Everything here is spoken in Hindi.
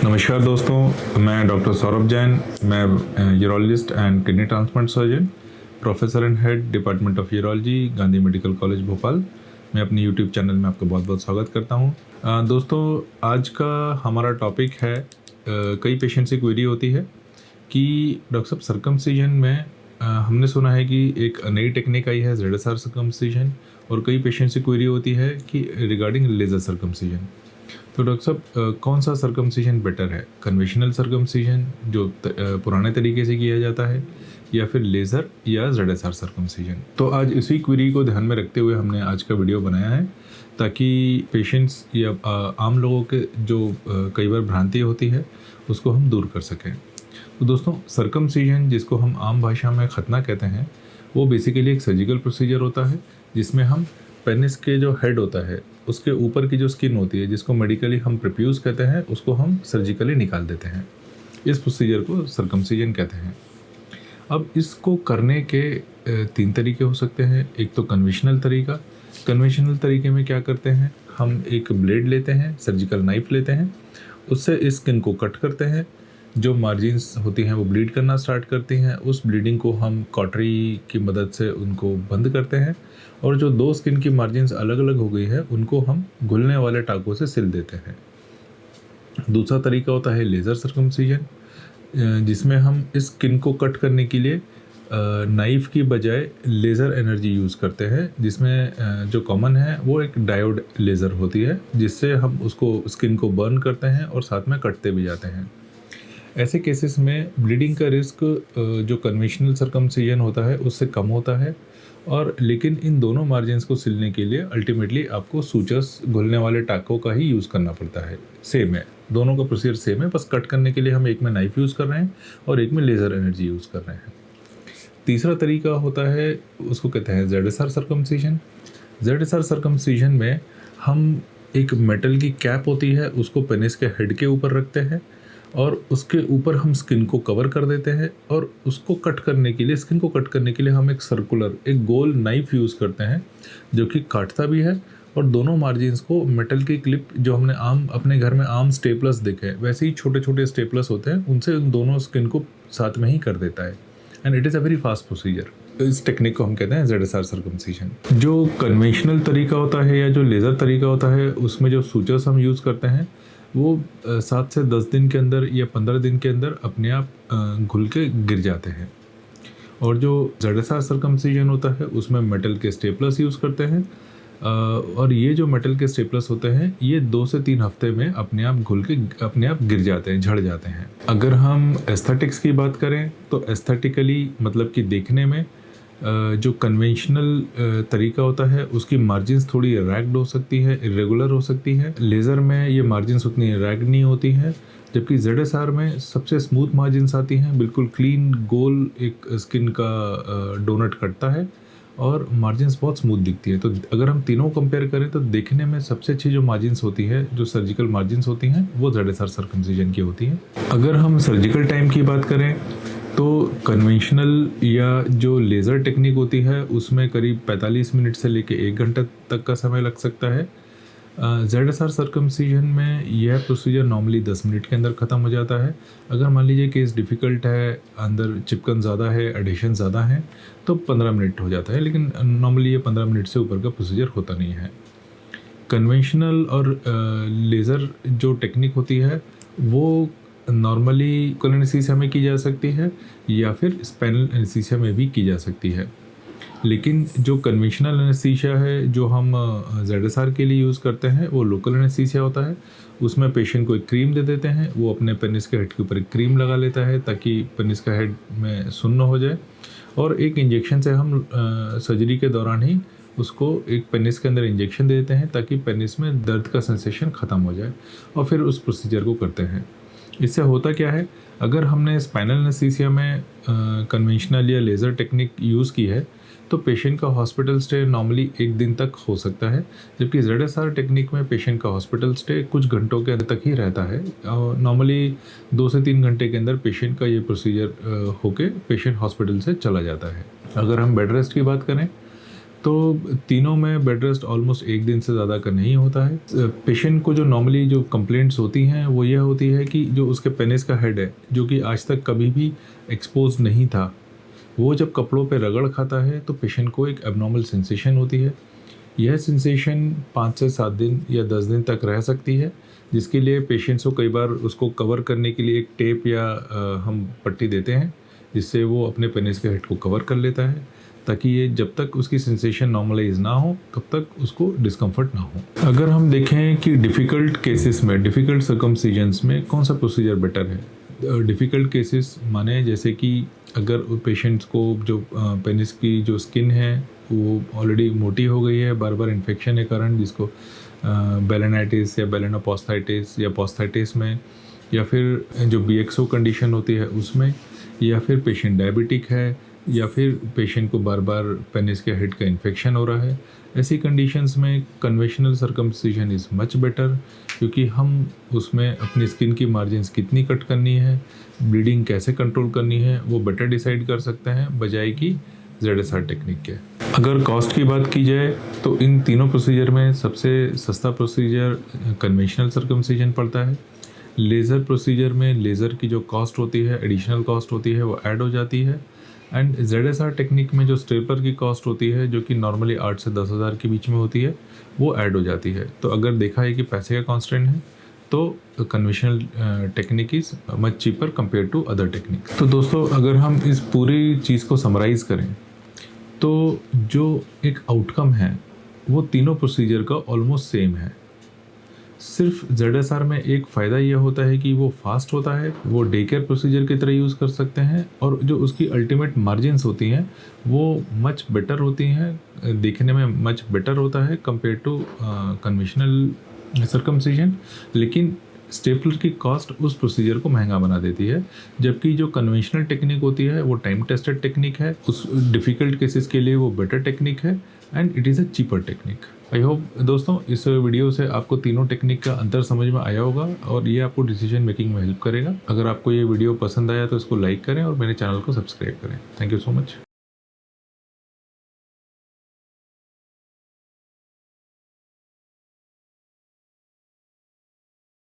नमस्कार दोस्तों, मैं डॉक्टर सौरभ जैन। मैं urologist and kidney transplant surgeon, professor and head department of urology, Gandhi medical college Bhopal. मैं अपने यूट्यूब चैनल में आपका बहुत बहुत स्वागत करता हूं। दोस्तों, आज का हमारा टॉपिक है, कई पेशेंट से क्वेरी होती है कि डॉक्टर साहब सर्कमसिजन में हमने सुना है कि एक नई टेक्निक आई है ZSR सर्कमसिजन, और कई पेशेंट से क्वेरी होती है कि रिगार्डिंग लेज़र सर्कमसिजन। तो डॉक्टर साहब, कौन सा सर्कमसिजन बेटर है? कन्वेंशनल सर्कमसिजन जो पुराने तरीके से किया जाता है, या फिर लेज़र या ZSR सर्कमसिजन? तो आज इसी क्वेरी को ध्यान में रखते हुए हमने आज का वीडियो बनाया है, ताकि पेशेंट्स या आम लोगों के जो कई बार भ्रांति होती है उसको हम दूर कर सकें। तो दोस्तों, सर्कमसिजन, जिसको हम आम भाषा में खतना कहते हैं, वो बेसिकली एक सर्जिकल प्रोसीजर होता है जिसमें हम पेनिस के जो हेड होता है उसके ऊपर की जो स्किन होती है, जिसको मेडिकली हम प्रेप्यूज कहते हैं, उसको हम सर्जिकली निकाल देते हैं। इस प्रोसीजर को सर्कमसिजन कहते हैं। अब इसको करने के 3 तरीके हो सकते हैं। एक तो कन्वेंशनल तरीका। कन्वेंशनल तरीके में क्या करते हैं, हम एक ब्लेड लेते हैं, सर्जिकल नाइफ लेते हैं, उससे इस स्किन को कट करते हैं। जो मार्जिन्स होती हैं वो ब्लीड करना स्टार्ट करती हैं। उस ब्लीडिंग को हम कॉटरी की मदद से उनको बंद करते हैं, और जो 2 स्किन की मार्जिन्स अलग अलग हो गई है उनको हम घुलने वाले टाँकों से सिल देते हैं। दूसरा तरीका होता है लेज़र सर्कमसिजन, जिसमें हम इस स्किन को कट करने के लिए नाइफ़ की बजाय लेज़र एनर्जी यूज़ करते हैं, जिसमें जो कॉमन है वो एक डायोड लेज़र होती है, जिससे हम उसको स्किन को बर्न करते हैं और साथ में कटते भी जाते हैं। ऐसे केसेस में ब्लीडिंग का रिस्क जो कन्वेंशनल सर्कमसिजन होता है उससे कम होता है, और लेकिन इन दोनों मार्जिन्स को सिलने के लिए अल्टीमेटली आपको सूचर्स, घुलने वाले टाँकों का ही यूज़ करना पड़ता है। सेम है, दोनों का प्रोसीजर सेम है, बस कट करने के लिए हम एक में नाइफ यूज़ कर रहे हैं और एक में लेज़र एनर्जी यूज़ कर रहे हैं। तीसरा तरीका होता है, उसको कहते हैं ZSR सर्कमसिजन। ZSR सर्कमसिजन में हम एक मेटल की कैप होती है, उसको पेनिस के हेड के ऊपर रखते हैं, और उसके ऊपर हम स्किन को कवर कर देते हैं, और उसको कट करने के लिए, स्किन को कट करने के लिए हम एक सर्कुलर, एक गोल नाइफ यूज़ करते हैं, जो कि काटता भी है, और दोनों मार्जिन्स को मेटल की क्लिप, जो हमने अपने घर में आम स्टेपलस देखे हैं, वैसे ही छोटे छोटे स्टेपलस होते हैं, उनसे उन दोनों स्किन को साथ में ही कर देता है। And it is a very fast procedure. इस टेक्निक को हम कहते हैं ZSR सर्कमसिजन। जो कन्वेंशनल तरीका होता है या जो लेज़र तरीका होता है, उसमें जो सूचर्स हम यूज़ करते हैं वो 7 से 10 दिन के अंदर या 15 दिन के अंदर अपने आप घुल के गिर जाते हैं। और जो ZSR सर्कमसिजन होता है उसमें मेटल के स्टेपलस यूज़ करते हैं, और ये जो मेटल के स्टेपलस होते हैं ये 2 से 3 हफ्ते में अपने आप घुल के अपने आप गिर जाते हैं, झड़ जाते हैं। अगर हम एस्थेटिक्स की बात करें तो एस्थेटिकली, मतलब कि देखने में, जो कन्वेंशनल तरीका होता है उसकी मार्जिन्स थोड़ी रैग्ड हो सकती है, इरेगुलर हो सकती है। लेज़र में ये मार्जिन्स उतनी रैग्ड नहीं होती हैं, जबकि ZSR में सबसे स्मूथ मार्जिन्स आती हैं, बिल्कुल क्लीन गोल एक स्किन का डोनट कटता है, और मार्जिन्स बहुत स्मूथ दिखती है। तो अगर हम तीनों कंपेयर करें तो देखने में सबसे अच्छी जो मार्जिन्स होती है, जो सर्जिकल मार्जिन्स होती हैं, वो ZSR सर्कमसिजन की होती हैं। अगर हम सर्जिकल टाइम की बात करें तो कन्वेंशनल या जो लेज़र टेक्निक होती है उसमें करीब 45 मिनट से लेके 1 घंटा तक का समय लग सकता है। ZSR सर्कमसिजन में यह प्रोसीजर नॉर्मली 10 मिनट के अंदर ख़त्म हो जाता है। अगर मान लीजिए केस डिफ़िकल्ट है, अंदर चिपकन ज़्यादा है, एडिशन ज़्यादा है, तो 15 मिनट हो जाता है, लेकिन नॉर्मली ये 15 मिनट से ऊपर का प्रोसीजर होता नहीं है। कन्वेंशनल और लेज़र जो टेक्निक होती है वो नॉर्मली लोकल एनेस्थीसिया में की जा सकती है, या फिर स्पाइनल एनेस्थीसिया में भी की जा सकती है। लेकिन जो कन्वेंशनल एनेस्थीसिया है, जो हम ZSR के लिए यूज़ करते हैं, वो लोकल एनेस्थीसिया होता है। उसमें पेशेंट को एक क्रीम दे देते हैं, वो अपने पेनिस के हेड के ऊपर एक क्रीम लगा लेता है ताकि पेनिस का हेड में सुन्न हो जाए, और एक इंजेक्शन से हम सर्जरी के दौरान ही उसको एक पेनिस के अंदर इंजेक्शन दे देते हैं ताकि पेनिस में दर्द का सेंसेशन ख़त्म हो जाए, और फिर उस प्रोसीजर को करते हैं। इससे होता क्या है, अगर हमने स्पाइनल एनेस्थीसिया में कन्वेंशनल या लेज़र टेक्निक यूज़ की है तो पेशेंट का हॉस्पिटल स्टे नॉर्मली 1 दिन तक हो सकता है, जबकि ZSR टेक्निक में पेशेंट का हॉस्पिटल स्टे कुछ घंटों के अंदर तक ही रहता है। नॉर्मली 2 से 3 घंटे के अंदर पेशेंट का ये प्रोसीजर होके पेशेंट हॉस्पिटल से चला जाता है। अगर हम बेड रेस्ट की बात करें तो तीनों में बेड रेस्ट ऑलमोस्ट 1 दिन से ज़्यादा का नहीं होता है। पेशेंट को जो नॉर्मली जो कंप्लेंट्स होती हैं वो यह होती है कि जो उसके पेनिस का हेड है, जो कि आज तक कभी भी एक्सपोज नहीं था, वो जब कपड़ों पे रगड़ खाता है तो पेशेंट को एक एबनॉर्मल सेंसेशन होती है। यह सेंसेशन 5 से 7 दिन या 10 दिन तक रह सकती है, जिसके लिए पेशेंट्स को कई बार उसको कवर करने के लिए एक टेप या हम पट्टी देते हैं, जिससे वो अपने पेनिस के हेड को कवर कर लेता है, ताकि ये जब तक उसकी सेंसेशन नॉर्मलाइज ना हो तब तक उसको डिस्कम्फर्ट ना हो। अगर हम देखें कि डिफ़िकल्ट केसेस में, डिफ़िकल्ट सर्कमसिजन्स में कौन सा प्रोसीजर बेटर है। डिफ़िकल्ट केसेस माने जैसे कि अगर पेशेंट्स को जो पेनिस की जो स्किन है वो ऑलरेडी मोटी हो गई है बार बार इन्फेक्शन के कारण, जिसको बेलेनाइटिस या बेलेनोपोस्थाइटिस या पोस्थाइटिस में, या फिर जो BXO कंडीशन होती है उसमें, या फिर पेशेंट डायबिटिक है, या फिर पेशेंट को बार बार पेनिस के हेड का इन्फेक्शन हो रहा है, ऐसी कंडीशंस में conventional circumcision is much better, क्योंकि हम उसमें अपनी स्किन की मार्जिन्स कितनी कट करनी है, ब्लीडिंग कैसे कंट्रोल करनी है, वो बेटर डिसाइड कर सकते हैं बजाय कि ZSR टेक्निक के। अगर कॉस्ट की बात की जाए तो इन तीनों प्रोसीजर में सबसे सस्ता प्रोसीजर कन्वेंशनल सर्कमसिजन पड़ता है। लेज़र प्रोसीजर में लेज़र की जो कॉस्ट होती है, एडिशनल कॉस्ट होती है, वो ऐड हो जाती है। एंड ZSR टेक्निक में जो स्टेपलर की कॉस्ट होती है, जो कि नॉर्मली 8 से 10 हज़ार के बीच में होती है, वो ऐड हो जाती है। तो अगर देखा है कि पैसे का कॉन्स्टेंट है तो conventional technique is much cheaper compare to other technique. तो दोस्तों, अगर हम इस पूरी चीज़ को समराइज़ करें तो जो एक आउटकम है वो तीनों प्रोसीजर का ऑलमोस्ट सेम है। सिर्फ ZSR में एक फ़ायदा यह होता है कि वो फास्ट होता है, वो डे केयर प्रोसीजर की तरह यूज़ कर सकते हैं, और जो उसकी अल्टीमेट मार्जिन्स होती हैं वो मच बेटर होती हैं, देखने में मच बेटर होता है कंपेयर टू कन्वेंशनल सर्कमसिजन। लेकिन स्टेपलर की कॉस्ट उस प्रोसीजर को महंगा बना देती है, जबकि जो कन्वेंशनल टेक्निक होती है वो टाइम टेस्टेड टेक्निक है, उस डिफ़िकल्ट केसेस के लिए वो बेटर टेक्निक है, and it is a cheaper technique. I hope दोस्तों इस वीडियो से आपको तीनों टेक्निक का अंतर समझ में आया होगा, और ये आपको डिसीजन मेकिंग में हेल्प करेगा। अगर आपको ये वीडियो पसंद आया तो इसको लाइक करें और मेरे चैनल को सब्सक्राइब करें। Thank you so much.